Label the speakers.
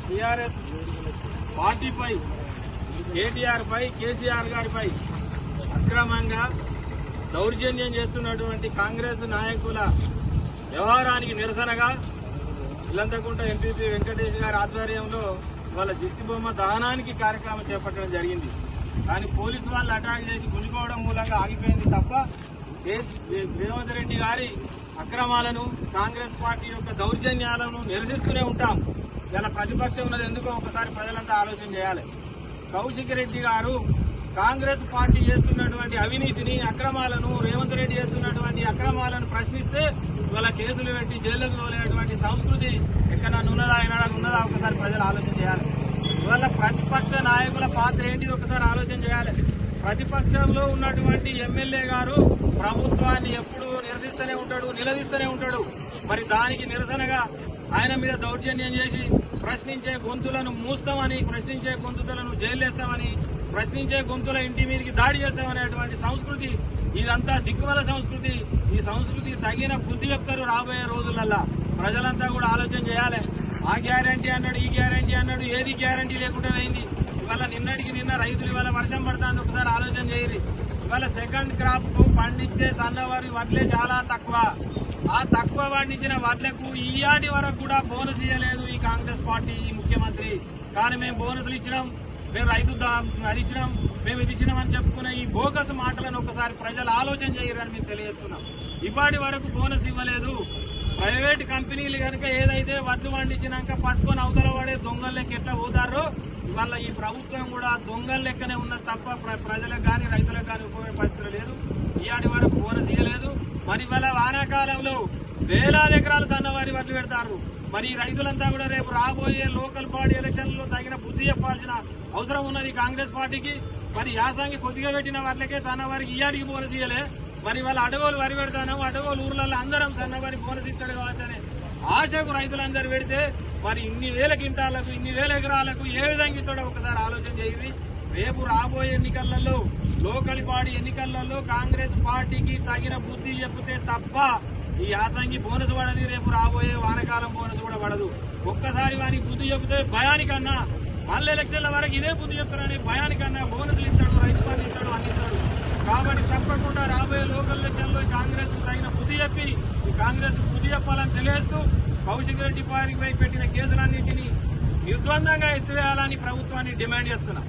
Speaker 1: TRS పార్టీపై కేటీఆర్ పై కేసీఆర్ గారిపై అక్రమంగా దౌర్జన్యం చేస్తున్నటువంటి కాంగ్రెస్ నాయకుల వ్యవహారానికి నిరసనగా ఇల్లంతకుంట ఎంపీపీ వెంకటేష్ గారి ఆధ్వర్యంలో వాళ్ళ దిష్టిబొమ్మ దహనానికి కార్యక్రమం చేపట్టడం జరిగింది. కానీ పోలీసు వాళ్ళు అటాక్ చేసి గుంజుకోవడం మూలంగా ఆగిపోయింది తప్ప రేవంత్ రెడ్డి గారి అక్రమాలను కాంగ్రెస్ పార్టీ యొక్క దౌర్జన్యాలను నిరసిస్తూనే ఉంటాం. ఇలా ప్రతిపక్షం ఉన్నది ఎందుకో ఒకసారి ప్రజలంతా ఆలోచన చేయాలి. కౌశిక్ రెడ్డి గారు కాంగ్రెస్ పార్టీ చేస్తున్నటువంటి అవినీతిని అక్రమాలను రేవంత్ రెడ్డి చేస్తున్నటువంటి అక్రమాలను ప్రశ్నిస్తే ఇవాళ కేసులు పెట్టి జైళ్లకు తోలేటువంటి సంస్కృతి ఎక్కడన్నా ఉన్నదా ఒకసారి ప్రజలు ఆలోచన చేయాలి. ఇవాళ ప్రతిపక్ష నాయకుల పాత్ర ఏంటిది ఒకసారి ఆలోచన చేయాలి. ప్రతిపక్షంలో ఉన్నటువంటి ఎమ్మెల్యే గారు ప్రభుత్వాన్ని ఎప్పుడు నిలదీస్తూనే ఉంటాడు. మరి దానికి నిరసనగా ఆయన మీద దౌర్జన్యం చేసి ప్రశ్నించే గొంతులను మూస్తామని, ప్రశ్నించే గొంతులను జైలేస్తామని, ప్రశ్నించే గొంతుల ఇంటి మీదకి దాడి చేస్తామనేటువంటి సంస్కృతి ఇదంతా దిక్కుమల సంస్కృతి. ఈ సంస్కృతికి తగిన బుద్ధి చెప్తారు రాబోయే రోజులల్లా. ప్రజలంతా కూడా ఆలోచన చేయాలి. ఆ గ్యారంటీ అన్నాడు, ఈ గ్యారంటీ అన్నాడు, ఏది గ్యారంటీ లేకుండా అయింది. ఇవాళ నిన్న రైతులు ఇవాళ వర్షం పడుతుంది ఒకసారి ఆలోచన చేయరు. ఇవాళ సెకండ్ క్రాప్ కు పండించే సన్నవారి వడ్లే చాలా తక్కువ. ఆ తక్కువ పండించిన వడ్లకు ఈయాటి వరకు కూడా బోనస్ ఇవ్వలేదు ఈ కాంగ్రెస్ పార్టీ, ఈ ముఖ్యమంత్రి. కానీ మేము బోనస్లు ఇచ్చినాం, మేము రైతు అది ఇచ్చినాం, మేము ఇది ఇచ్చినామని చెప్పుకునే ఈ బోగస్ మాటలను ఒకసారి ప్రజలు ఆలోచన చేయరని మేము తెలియజేస్తున్నాం. ఇప్పటి వరకు బోనస్ ఇవ్వలేదు. ప్రైవేట్ కంపెనీలు కనుక ఏదైతే వడ్లు పండించినాక పట్టుకొని అవతల పడే దొంగల లెక్క ఎట్లా పోతారో ఇవాళ ఈ ప్రభుత్వం కూడా దొంగల లెక్కనే ఉన్నది తప్ప ప్రజలకు కానీ రైతులకు కానీ ఉపయోగ పరిస్థితులు లేదు. ఇయాటి వరకు బోనస్ ఇవ్వలేదు. మరి ఇవాళ వానాకాలంలో వేలాది ఎకరాలు సన్నవారి వడ్లు పెడతారు. మరి రైతులంతా కూడా రేపు రాబోయే లోకల్ బాడీ ఎలక్షన్లలో తగిన బుద్ధి చెప్పాల్సిన అవసరం ఉన్నది కాంగ్రెస్ పార్టీకి. మరి యాసంగి కొద్దిగా పెట్టిన వాటికే సన్నవారికి ఇయాడికి బోనస్ ఇవ్వలే. మరి వాళ్ళ అడగోలు వరి పెడతాను, అడగోలు ఊర్లలో అందరం సన్నవారి బోనస్ ఇస్తాడు కాబట్టి ఆశకు రైతులందరూ పెడితే మరి ఇన్ని వేల కింటాలకు, ఇన్ని వేల ఎకరాలకు ఏ విధంగా ఇస్తాడో ఒకసారి ఆలోచన చేయండి. రేపు రాబోయే ఎన్నికలలో, లోకల్ బాడీ ఎన్నికలలో కాంగ్రెస్ పార్టీకి తగిన బుద్ధి చెప్తే తప్ప ఈ యాసంగి బోనస్ పడదు, రేపు రాబోయే వానకాలం బోనస్ కూడా పడదు. ఒక్కసారి వారికి బుద్ధి చెబితే భయానికన్నా మళ్ళీ ఎలక్షన్ల వరకు ఇదే బుద్ధి చెప్తారని భయానికన్నా బోనస్లు ఇస్తాడు, రైతు బంధు ఇస్తాడు, అన్ని ఇస్తాడు. కాబట్టి తప్పకుండా రాబోయే లోకల్ ఎలక్షన్లో కాంగ్రెస్ తగిన బుద్ధి చెప్పి ఈ కాంగ్రెస్ బుద్ధి చెప్పాలని తెలియజేస్తూ కౌశిక్ రెడ్డి వారిపై పెట్టిన కేసులన్నింటినీ నిర్ద్వందంగా ఎత్తివేయాలని ప్రభుత్వాన్ని డిమాండ్ చేస్తున్నాం.